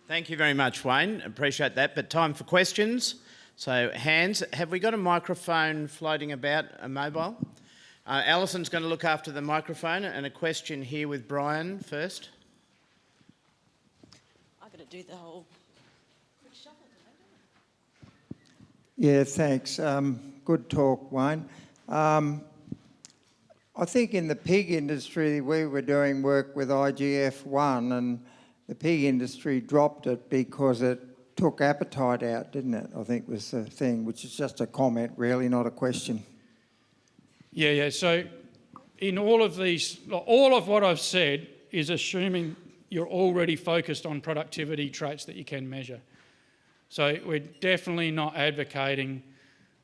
Thank you very much, Wayne. Appreciate that. But time for questions. So hands. Have we got a microphone floating about, a mobile? Alison's going to look after the microphone, and a question here with Brian first. I've got to do the whole... Yeah, thanks. Good talk, Wayne. I think in the pig industry we were doing work with IGF-1 and the pig industry dropped it because it took appetite out, didn't it? I think was the thing, which is just a comment really, not a question. Yeah. So in all of these, all of what I've said is assuming you're already focused on productivity traits that you can measure. So we're definitely not advocating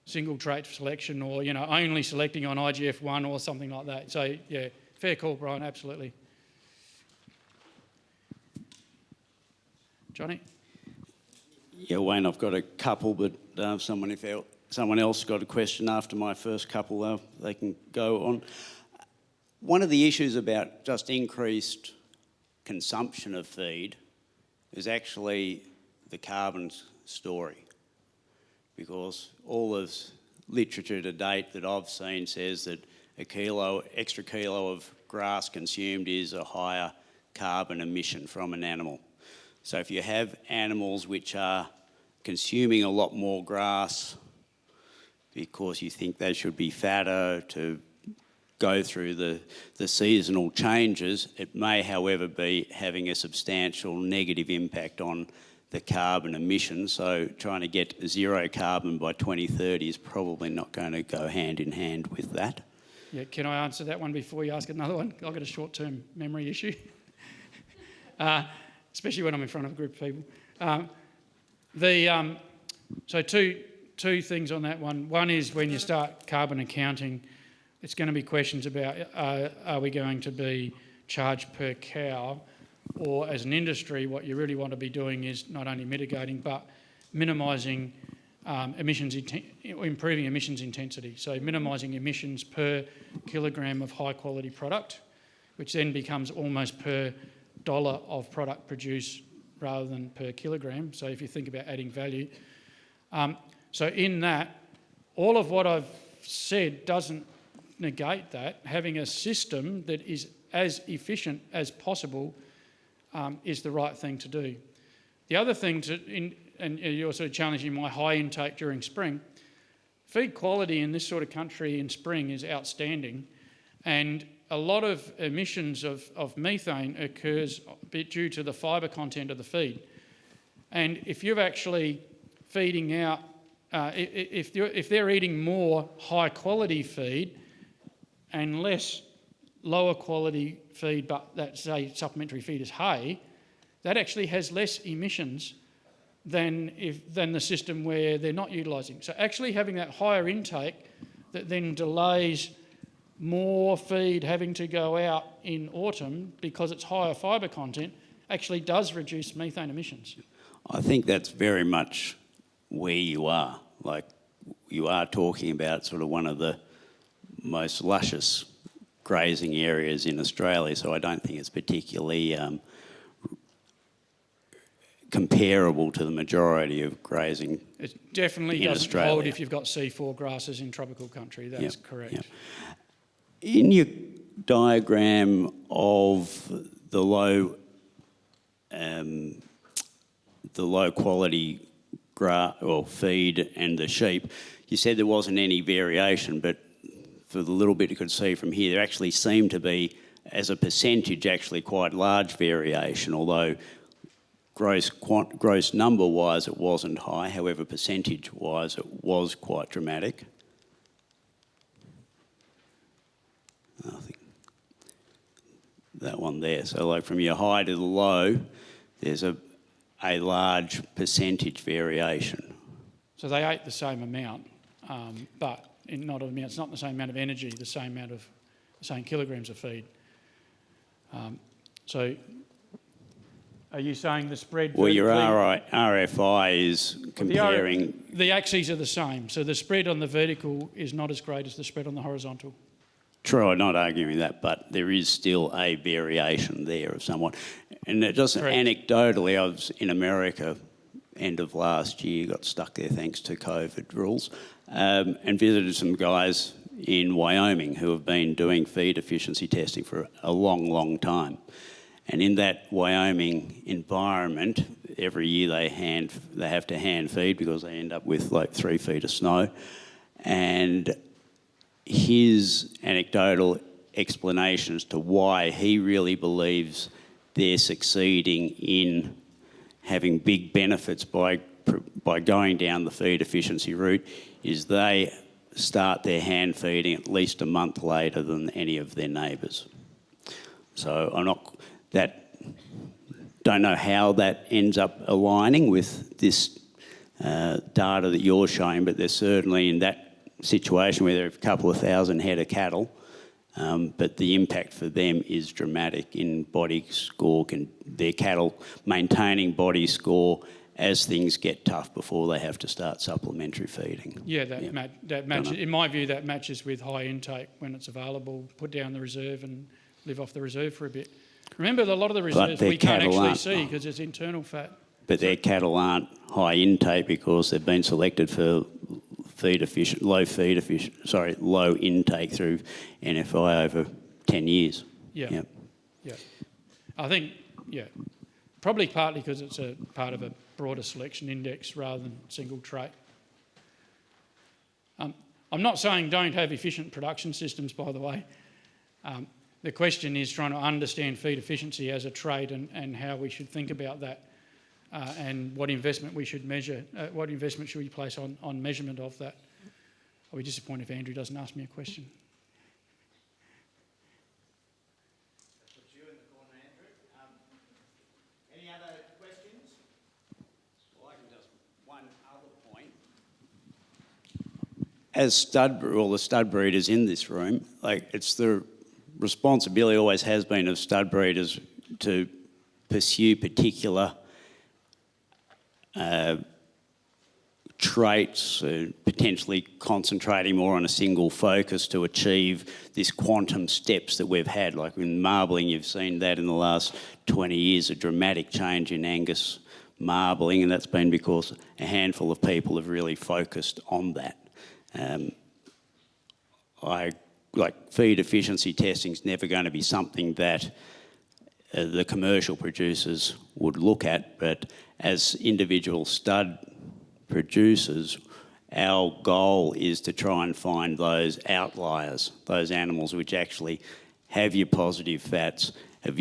single trait selection or, only selecting on IGF-1 or something like that. So yeah, fair call, Brian, absolutely. Johnny? Yeah, Wayne, I've got a couple, but if someone else got a question after my first couple, they can go on. One of the issues about just increased consumption of feed is actually the carbon story, because all of literature to date that I've seen says that extra kilo of grass consumed is a higher carbon emission from an animal. So if you have animals which are consuming a lot more grass because you think they should be fatter to go through the seasonal changes, it may, however, be having a substantial negative impact on the carbon emissions. So trying to get zero carbon by 2030 is probably not going to go hand in hand with that. Yeah, can I answer that one before you ask another one? I've got a short-term memory issue. Especially when I'm in front of a group of people. So two things on that one. One is when you start carbon accounting, it's going to be questions about are we going to be charged per cow, or as an industry what you really want to be doing is not only mitigating but minimising improving emissions intensity. So minimising emissions per kilogram of high quality product, which then becomes almost per dollar of product produced rather than per kilogram. So if you think about adding value. So in that, all of what I've said doesn't negate that. Having a system that is as efficient as possible is the right thing to do. The other thing and you're sort of challenging my high intake during spring, feed quality in this sort of country in spring is outstanding, and a lot of emissions of methane occurs due to the fibre content of the feed. And if you're actually feeding out, if they're eating more high quality feed and less lower quality feed, but that say supplementary feed is hay, that actually has less emissions than the system where they're not utilising. So actually having that higher intake that then delays more feed having to go out in autumn because it's higher fibre content actually does reduce methane emissions. I think that's very much where you are. Like, you are talking about sort of one of the most luscious grazing areas in Australia, so I don't think it's particularly comparable to the majority of grazing. It definitely doesn't Australia. Hold if you've got C4 grasses in tropical country, that's correct. Yep. In your diagram of the low quality feed and the sheep, you said there wasn't any variation, but for the little bit you could see from here, there actually seemed to be, as a percentage, actually quite large variation, although gross number-wise it wasn't high, however percentage-wise it was quite dramatic. I think that one there. So like from your high to the low, there's a large percentage variation. So they ate the same amount, but it's not the same amount of energy, the same kilograms of feed. So are you saying the spread... Well, your RFI is comparing... The axes are the same, so the spread on the vertical is not as great as the spread on the horizontal. True, I'm not arguing that, but there is still a variation there of somewhat. And it just Correct. anecdotally, I was in America end of last year, got stuck there thanks to COVID rules, and visited some guys in Wyoming who have been doing feed efficiency testing for a long, long time. And in that Wyoming environment, every year they have to hand feed because they end up with like 3 feet of snow. And his anecdotal explanation as to why he really believes they're succeeding in having big benefits by going down the feed efficiency route is they start their hand feeding at least a month later than any of their neighbours. So don't know how that ends up aligning with this data that you're showing, but they're certainly in that situation where there are a couple of thousand head of cattle, but the impact for them is dramatic in body score, their cattle maintaining body score as things get tough before they have to start supplementary feeding. Yeah, that matches. In my view, that matches with high intake when it's available. Put down the reserve and live off the reserve for a bit. Remember, a lot of the reserves we can't actually see because it's internal fat. But their cattle aren't high intake because they've been selected for low intake through NFI over 10 years. Yeah. I think, probably partly because it's a part of a broader selection index rather than single trait. I'm not saying don't have efficient production systems, by the way. The question is trying to understand feed efficiency as a trait and how we should think about that and what investment we should measure, what investment should we place on measurement of that. I'll be disappointed if Andrew doesn't ask me a question. That's you in the corner, Andrew. Any other questions? Well, I can just one other point. As the stud breeders in this room, it's the responsibility always has been of stud breeders to pursue particular traits, potentially concentrating more on a single focus to achieve this quantum steps that we've had. Like in marbling, you've seen that in the last 20 years, a dramatic change in Angus marbling, and that's been because a handful of people have really focused on that. Feed efficiency testing is never going to be something that the commercial producers would look at, but as individual stud producers, our goal is to try and find those outliers, those animals which actually have your positive fats, have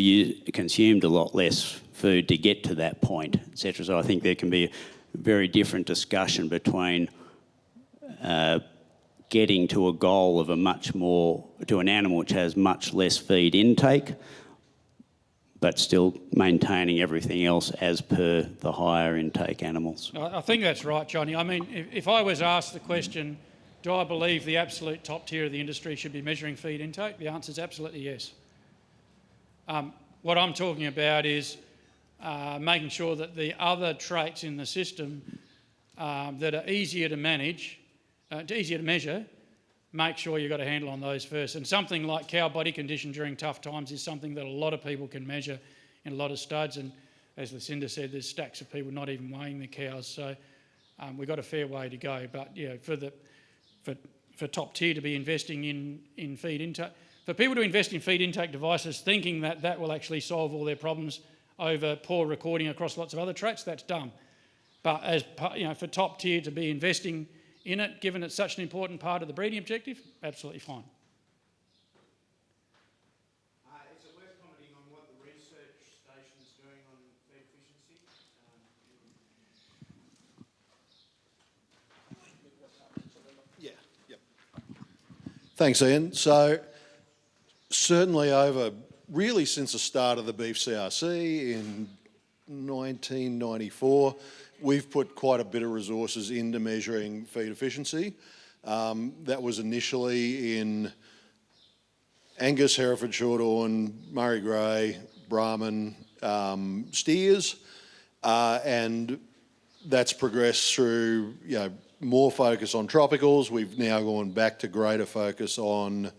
consumed a lot less food to get to that point, etc. So I think there can be a very different discussion between getting to a goal of to an animal which has much less feed intake, but still maintaining everything else as per the higher intake animals. I think that's right, Johnny. I mean, if I was asked the question, do I believe the absolute top tier of the industry should be measuring feed intake? The answer is absolutely yes. What I'm talking about is making sure that the other traits in the system that are easier to manage, easier to measure, make sure you've got a handle on those first. And something like cow body condition during tough times is something that a lot of people can measure in a lot of studs. And as Lucinda said, there's stacks of people not even weighing the cows. So we've got a fair way to go. But for top tier to be investing in feed intake, for people to invest in feed intake devices thinking that will actually solve all their problems over poor recording across lots of other traits, that's dumb. But for top tier to be investing in it, given it's such an important part of the breeding objective, absolutely fine. Is it worth commenting on what the research station's doing on feed efficiency? Thanks, Ian. So certainly really since the start of the beef CRC in 1994, we've put quite a bit of resources into measuring feed efficiency. That was initially in Angus, Hereford Shorthorn, Murray Grey, Brahman, steers, and that's progressed through more focus on tropicals. We've now gone back to greater focus on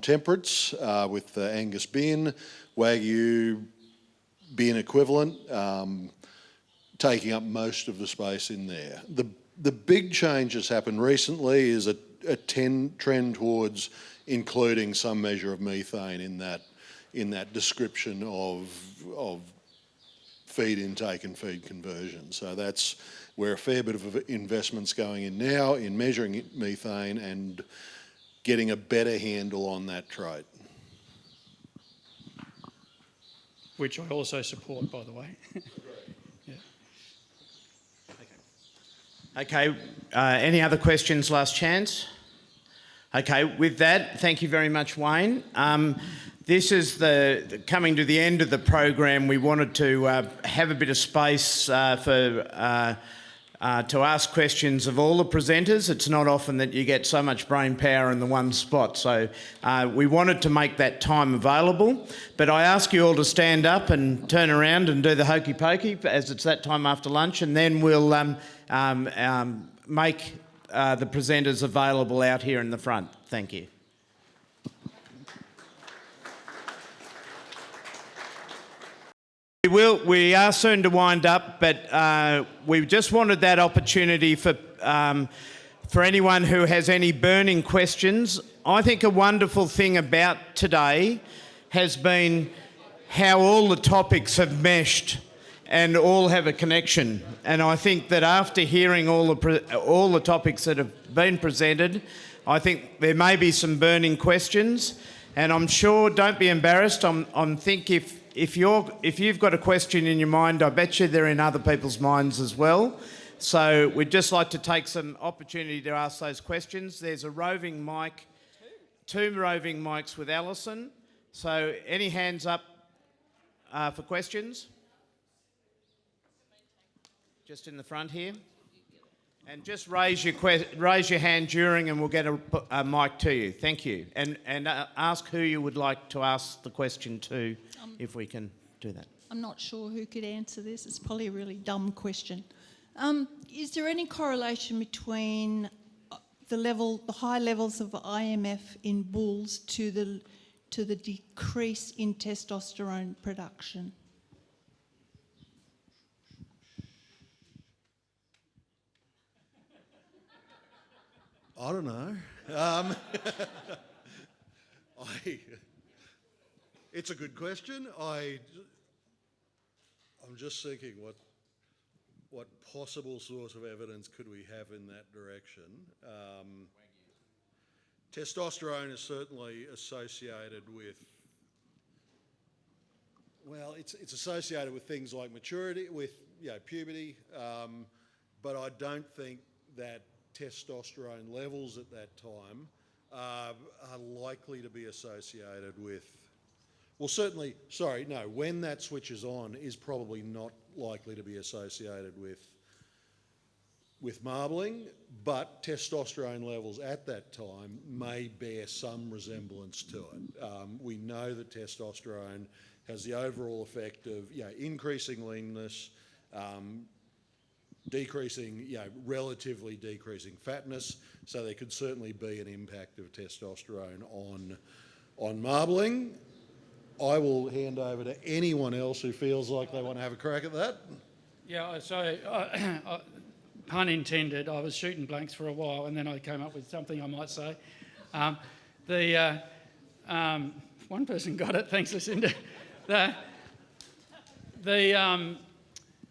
temperates with the Angus bin, Wagyu bin equivalent, taking up most of the space in there. The big change that's happened recently is a trend towards including some measure of methane in that description of feed intake and feed conversion. So that's where a fair bit of investment's going in now in measuring methane and getting a better handle on that trait. Which I also support, by the way. Yeah. Okay, any other questions, last chance? Okay, with that, thank you very much, Wayne. This is coming to the end of the program. We wanted to have a bit of space to ask questions of all the presenters. It's not often that you get so much brain power in the one spot, so we wanted to make that time available. But I ask you all to stand up and turn around and do the hokey pokey, as it's that time after lunch, and then we'll make the presenters available out here in the front. Thank you. We are soon to wind up, but we just wanted that opportunity for anyone who has any burning questions. I think a wonderful thing about today has been how all the topics have meshed and all have a connection. And I think that after hearing all the topics that have been presented, I think there may be some burning questions. And I'm sure, don't be embarrassed. I'm think if you've got a question in your mind, I bet you they're in other people's minds as well. So we'd just like to take some opportunity to ask those questions. There's a roving mic, two roving mics with Alison. So any hands up for questions? Just in the front here. And just raise your hand during and we'll get a mic to you. Thank you. And ask who you would like to ask the question to, if we can do that. I'm not sure who could answer this. It's probably a really dumb question. Is there any correlation between the high levels of IMF in bulls to the decrease in testosterone production? I don't know. It's a good question. I'm just thinking what possible source of evidence could we have in that direction. Testosterone is certainly associated with, well, it's associated with things like maturity, with puberty, but I don't think that testosterone levels at that time are likely to be associated with, well, certainly, when that switches on is probably not likely to be associated with marbling, but testosterone levels at that time may bear some resemblance to it. We know that testosterone has the overall effect of increasing leanness, relatively decreasing fatness, so there could certainly be an impact of testosterone on marbling. I will hand over to anyone else who feels like they want to have a crack at that. Yeah, so pun intended, I was shooting blanks for a while and then I came up with something I might say. One person got it, thanks Lucinda.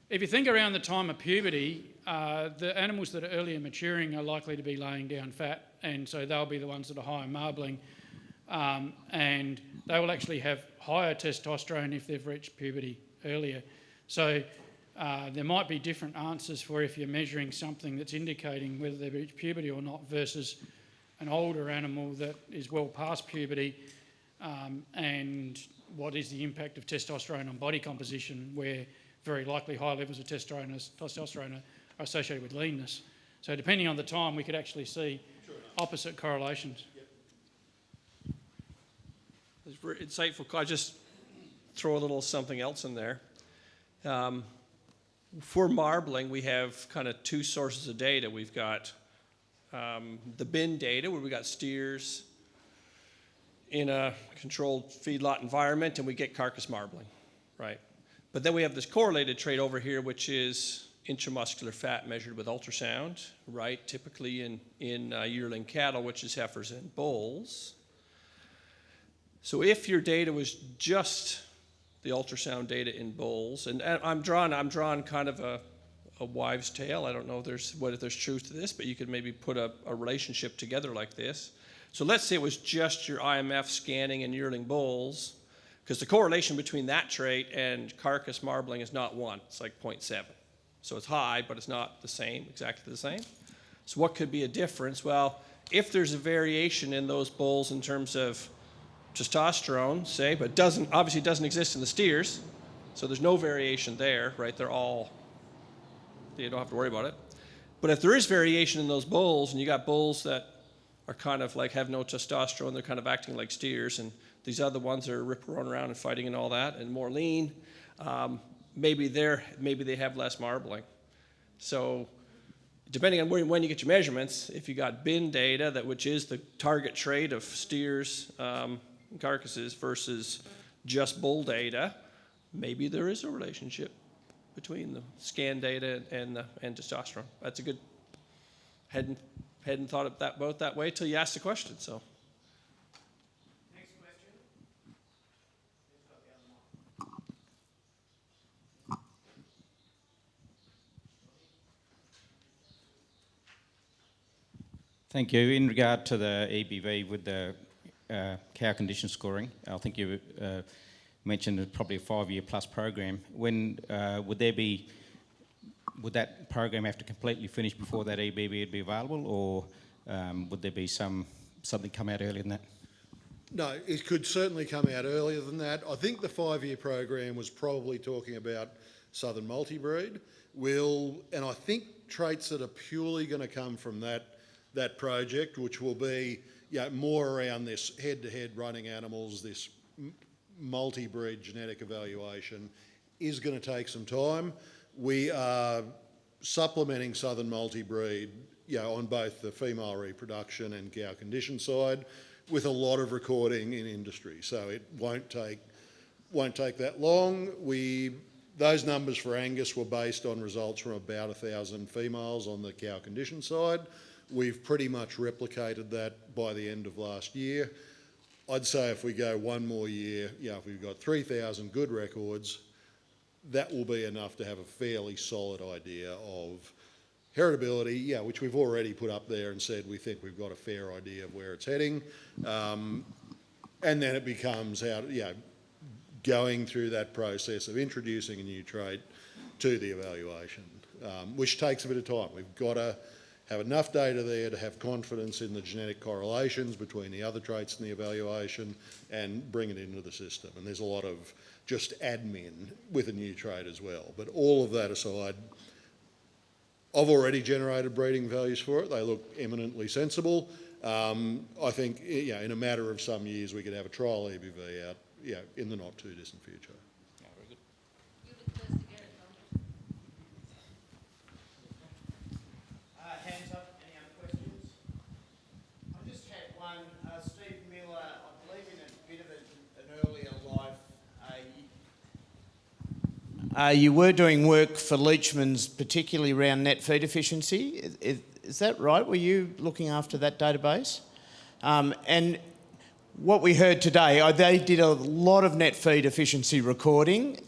If you think around the time of puberty, the animals that are earlier maturing are likely to be laying down fat, and so they'll be the ones that are higher marbling, and they will actually have higher testosterone if they've reached puberty earlier. So there might be different answers for if you're measuring something that's indicating whether they've reached puberty or not versus an older animal that is well past puberty, and what is the impact of testosterone on body composition, where very likely high levels of testosterone are associated with leanness. So depending on the time, we could actually see opposite correlations. It's very insightful. I just throw a little something else in there. For marbling, we have kind of two sources of data. We've got the bin data, where we got steers in a controlled feedlot environment and we get carcass marbling, right? But then we have this correlated trait over here, which is intramuscular fat measured with ultrasound, right? Typically in yearling cattle, which is heifers and bulls. So if your data was just the ultrasound data in bulls, and I'm drawing kind of a wives' tale. I don't know if there's truth to this, but you could maybe put a relationship together like this. So let's say it was just your IMF scanning in yearling bulls, because the correlation between that trait and carcass marbling is not 1, it's like 0.7. So it's high, but it's not the same, exactly the same. So what could be a difference? Well, if there's a variation in those bulls in terms of testosterone, say, but obviously doesn't exist in the steers, so there's no variation there, right? You don't have to worry about it. But if there is variation in those bulls, and you got bulls that are kind of like have no testosterone, they're kind of acting like steers, and these other ones are running around and fighting and all that, and more lean, maybe they have less marbling. So depending on when you get your measurements, if you got bin data, which is the target trait of steers, carcasses versus just bull data, maybe there is a relationship between the scan data and testosterone. That's a good, hadn't thought about that way till you asked the question, so. Next question. Thank you. In regard to the EBV with the cow condition scoring, I think you mentioned it's probably a 5-year plus program. When would that program have to completely finish before that EBV would be available, or would there be something come out earlier than that? No, it could certainly come out earlier than that. I think the 5-year program was probably talking about Southern Multibreed. And I think traits that are purely going to come from that project, which will be more around this head-to-head running animals, this multi-breed genetic evaluation, is going to take some time. We are supplementing Southern Multibreed on both the female reproduction and cow condition side with a lot of recording in industry. So it won't take that long. Those numbers for Angus were based on results from about 1,000 females on the cow condition side. We've pretty much replicated that by the end of last year. I'd say if we go one more year, if we've got 3,000 good records, that will be enough to have a fairly solid idea of heritability, which we've already put up there and said we think we've got a fair idea of where it's heading. And then it becomes going through that process of introducing a new trait to the evaluation, which takes a bit of time. We've got to have enough data there to have confidence in the genetic correlations between the other traits in the evaluation and bring it into the system. And there's a lot of just admin with a new trait as well. But all of that aside, I've already generated breeding values for it. They look eminently sensible. I think in a matter of some years we could have a trial EBV out in the not too distant future. Hands up, any other questions? I just had one. Steve Miller, I believe in a bit of an earlier life, you were doing work for Leachman's, particularly around net feed efficiency. Is that right? Were you looking after that database? And what we heard today, they did a lot of net feed efficiency recording.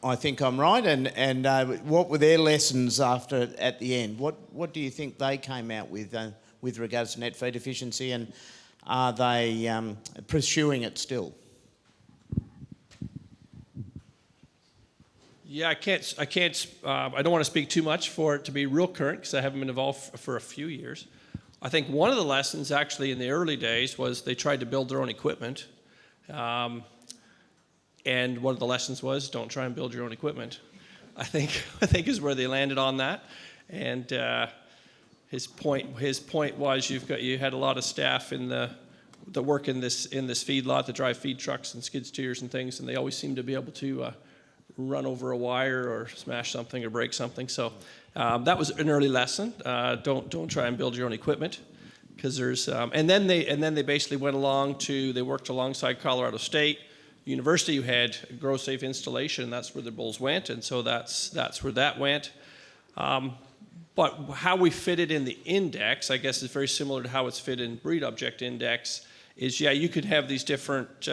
I think I'm right. And what were their lessons at the end? What do you think they came out with regards to net feed efficiency, and are they pursuing it still? Yeah, I don't want to speak too much for it to be real current because I haven't been involved for a few years. I think one of the lessons actually in the early days was they tried to build their own equipment. And one of the lessons was don't try and build your own equipment. I think is where they landed on that. And his point was you had a lot of staff that work in this feedlot that drive feed trucks and skid steers and things, and they always seem to be able to run over a wire or smash something or break something. So that was an early lesson. Don't try and build your own equipment. because there's and then they basically went along to, they worked alongside Colorado State University, who had a GrowSafe installation. That's where the bulls went, and so that's where that went. But how we fit it in the index, I guess, is very similar to how it's fit in Breed Object Index. Is, yeah, you could have these different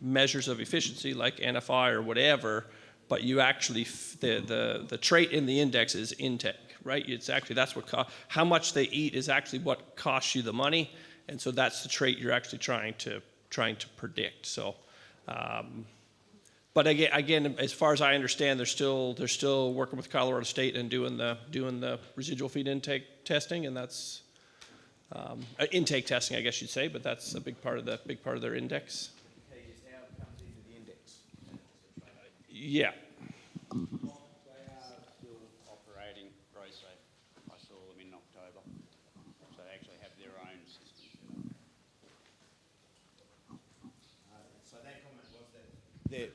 measures of efficiency like NFI or whatever, but you actually the trait in the index is intake, right? It's actually, that's what how much they eat is actually what costs you the money, and so that's the trait you're actually trying to predict. So. But again, as far as I understand, they're still working with Colorado State and doing the residual feed intake testing, and that's intake testing, I guess you'd say. But that's a big part of their index. Yeah. They are still operating GrowSafe. I saw them in October, so they actually have their own system. So that comment was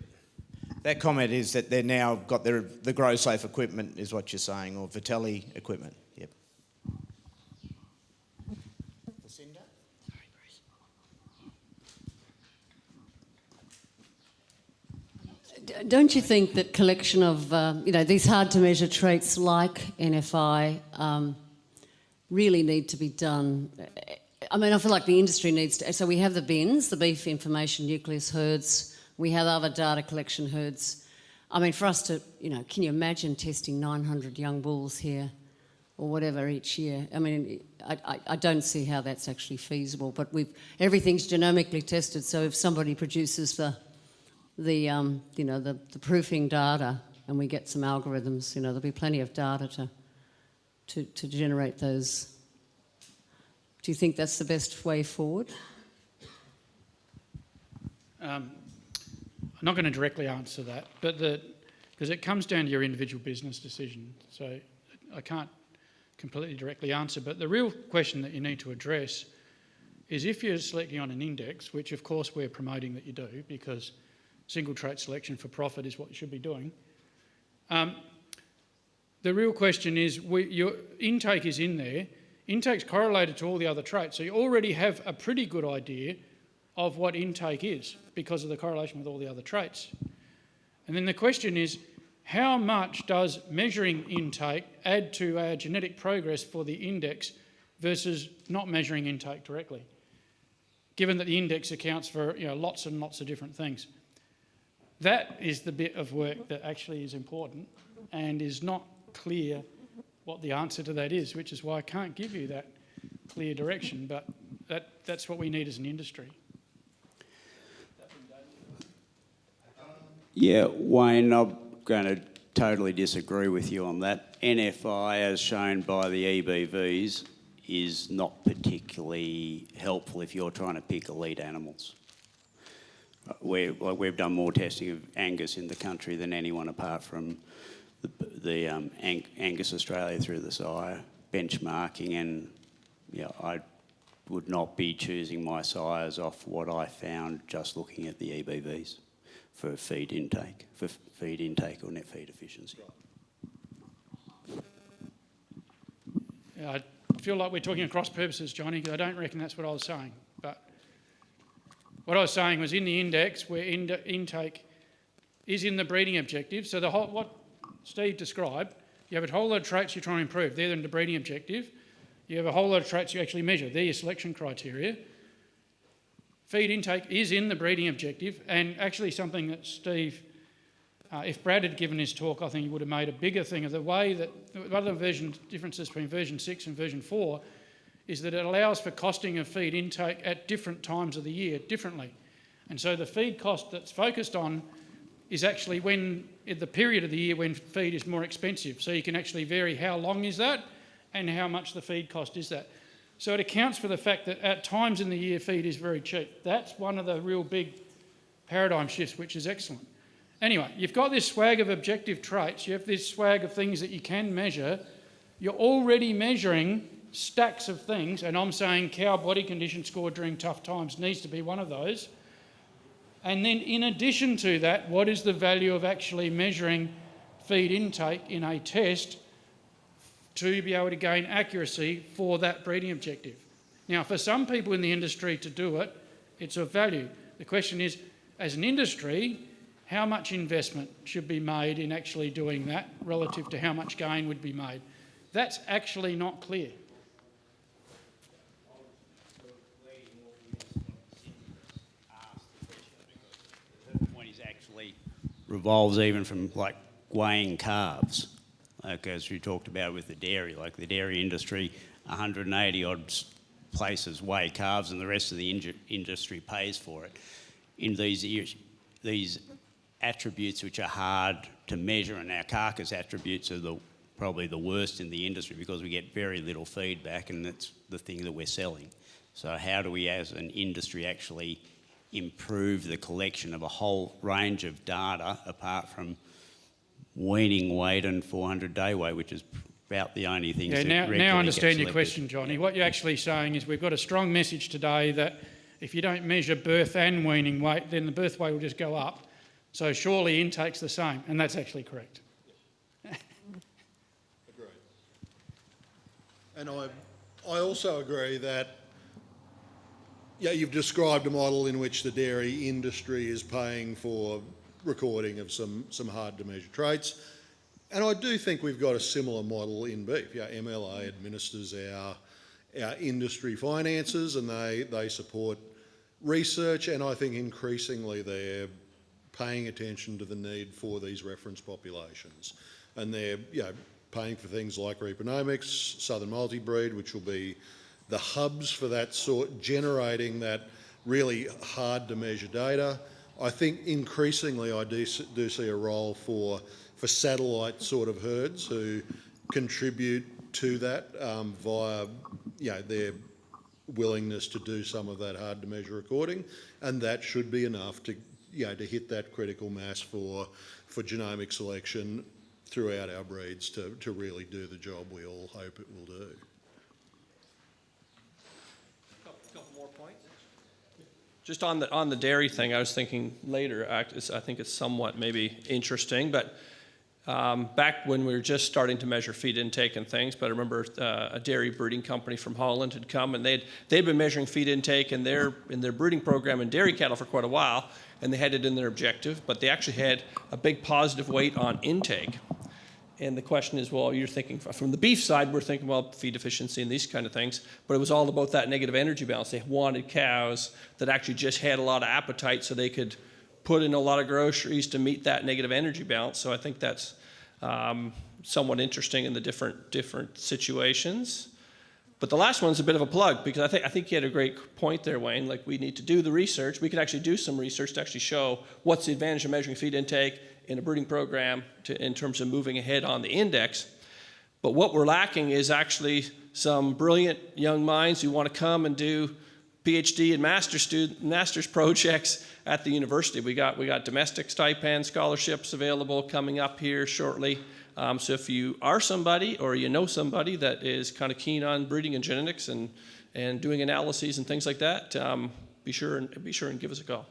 that comment is that they're now got the GrowSafe equipment, is what you're saying, or Vitelli equipment. Yep. Lucinda? Don't you think that collection of these hard to measure traits like NFI really need to be done? I mean, I feel like the industry needs to. So we have the bins, the beef information nucleus herds. We have other data collection herds. I mean, for us to, can you imagine testing 900 young bulls here or whatever each year? I mean, I don't see how that's actually feasible. But everything's genomically tested. So if somebody produces the proofing data and we get some algorithms, there'll be plenty of data to generate those. Do you think that's the best way forward? I'm not going to directly answer that, but because it comes down to your individual business decision, so I can't completely directly answer. But the real question that you need to address is if you're selecting on an index, which of course we're promoting that you do, because single trait selection for profit is what you should be doing. The real question is your intake is in there. Intake's correlated to all the other traits, so you already have a pretty good idea of what intake is because of the correlation with all the other traits. And then the question is, how much does measuring intake add to our genetic progress for the index versus not measuring intake directly, given that the index accounts for lots and lots of different things? That is the bit of work that actually is important and is not clear what the answer to that is, which is why I can't give you that clear direction, but that's what we need as an industry. Yeah, Wayne, I'm going to totally disagree with you on that. NFI, as shown by the EBVs, is not particularly helpful if you're trying to pick elite animals. We've done more testing of Angus in the country than anyone apart from the Angus Australia through the sire benchmarking, and I would not be choosing my sires off what I found just looking at the EBVs for feed intake or net feed efficiency. I feel like we're talking across purposes, Johnny, because I don't reckon that's what I was saying. But what I was saying was in the index where intake is in the breeding objective, so what Steve described, you have a whole lot of traits you're trying to improve. They're in the breeding objective. You have a whole lot of traits you actually measure. They're your selection criteria. Feed intake is in the breeding objective, and actually something that Steve, if Brad had given his talk, I think he would have made a bigger thing of the way that one of the differences between version 6 and version 4 is that it allows for costing of feed intake at different times of the year differently. And so the feed cost that's focused on is actually when, in the period of the year when feed is more expensive. So you can actually vary how long is that and how much the feed cost is that. So it accounts for the fact that at times in the year feed is very cheap. That's one of the real big paradigm shifts, which is excellent. Anyway, you've got this swag of objective traits. You have this swag of things that you can measure. You're already measuring stacks of things, and I'm saying cow body condition score during tough times needs to be one of those. And then in addition to that, what is the value of actually measuring feed intake in a test to be able to gain accuracy for that breeding objective? Now, for some people in the industry to do it, it's of value. The question is, as an industry, how much investment should be made in actually doing that relative to how much gain would be made? That's actually not clear. Her point is actually revolves even from like weighing calves, like as we talked about with the dairy, like the dairy industry, 180 odd places weigh calves and the rest of the industry pays for it. In these attributes which are hard to measure, and our carcass attributes are probably the worst in the industry because we get very little feedback and that's the thing that we're selling. So how do we as an industry actually improve the collection of a whole range of data apart from weaning weight and 400-day weight, which is about the only things that now regularly I understand get your selected. question, Johnny. What you're actually saying is we've got a strong message today that if you don't measure birth and weaning weight, then the birth weight will just go up. So surely intake's the same, and that's actually correct. Agreed. And I also agree that, yeah, you've described a model in which the dairy industry is paying for recording of some hard to measure traits. And I do think we've got a similar model in beef. Yeah, MLA administers our industry finances and they support research, and I think increasingly they're paying attention to the need for these reference populations. And they're paying for things like Reaponomics, Southern Multibreed, which will be the hubs for that sort, generating that really hard to measure data. I think increasingly I do see a role for satellite sort of herds who contribute to that via their willingness to do some of that hard to measure recording, and that should be enough to hit that critical mass for genomic selection throughout our breeds to really do the job we all hope it will do. Couple more points. Just on the dairy thing, I was thinking later. I think it's somewhat maybe interesting, but back when we were just starting to measure feed intake and things, but I remember a dairy breeding company from Holland had come and they'd been measuring feed intake in their breeding program in dairy cattle for quite a while, and they had it in their objective, but they actually had a big positive weight on intake. And the question is, well, you're thinking from the beef side, we're thinking, well, feed efficiency and these kind of things, but it was all about that negative energy balance. They wanted cows that actually just had a lot of appetite so they could put in a lot of groceries to meet that negative energy balance. So I think that's somewhat interesting in the different situations. But the last one's a bit of a plug, because I think you had a great point there, Wayne. Like, we need to do the research. We could actually do some research to actually show what's the advantage of measuring feed intake in a breeding program in terms of moving ahead on the index. But what we're lacking is actually some brilliant young minds who want to come and do PhD and master's projects at the university. We got domestic stipend scholarships available coming up here shortly. So if you are somebody or you know somebody that is kind of keen on breeding and genetics and doing analyses and things like that, be sure and give us a call.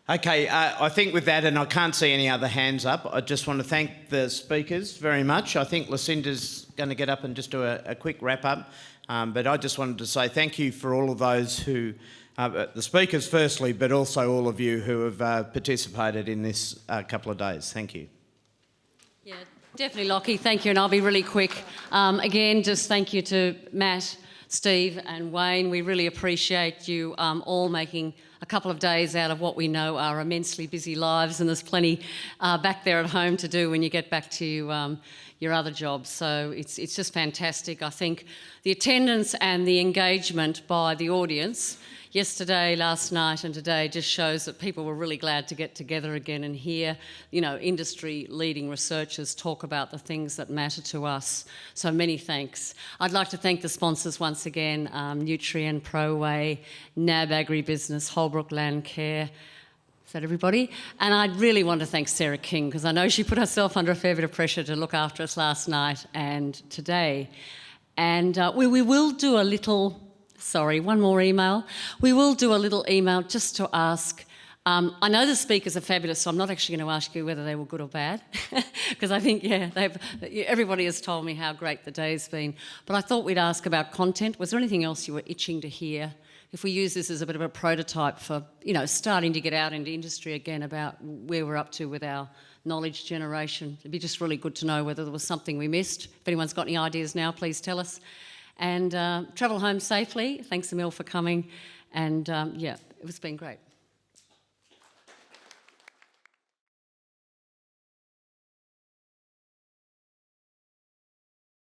Okay, I think with that, and I can't see any other hands up, I just want to thank the speakers very much. I think Lucinda's going to get up and just do a quick wrap-up, but I just wanted to say thank you for all of those who, the speakers firstly, but also all of you who have participated in this couple of days. Thank you. Yeah, definitely, Lockie. Thank you, and I'll be really quick. Again, just thank you to Matt, Steve and Wayne. We really appreciate you all making a couple of days out of what we know are immensely busy lives, and there's plenty back there at home to do when you get back to your other jobs. So it's just fantastic. I think the attendance and the engagement by the audience yesterday, last night and today just shows that people were really glad to get together again and hear, industry-leading researchers talk about the things that matter to us. So many thanks. I'd like to thank the sponsors once again, Nutrien, ProWay, NAB Agribusiness, Holbrook Landcare. Is that everybody? And I'd really want to thank Sarah King, because I know she put herself under a fair bit of pressure to look after us last night and today. And we will do a little... Sorry, one more email. We will do a little email just to ask I know the speakers are fabulous, so I'm not actually going to ask you whether they were good or bad, because I think, everybody has told me how great the day's been. But I thought we'd ask about content. Was there anything else you were itching to hear? If we use this as a bit of a prototype for, starting to get out into industry again about where we're up to with our knowledge generation, it'd be just really good to know whether there was something we missed. If anyone's got any ideas now, please tell us. And travel home safely. Thanks, Emil, for coming. And, it's been great.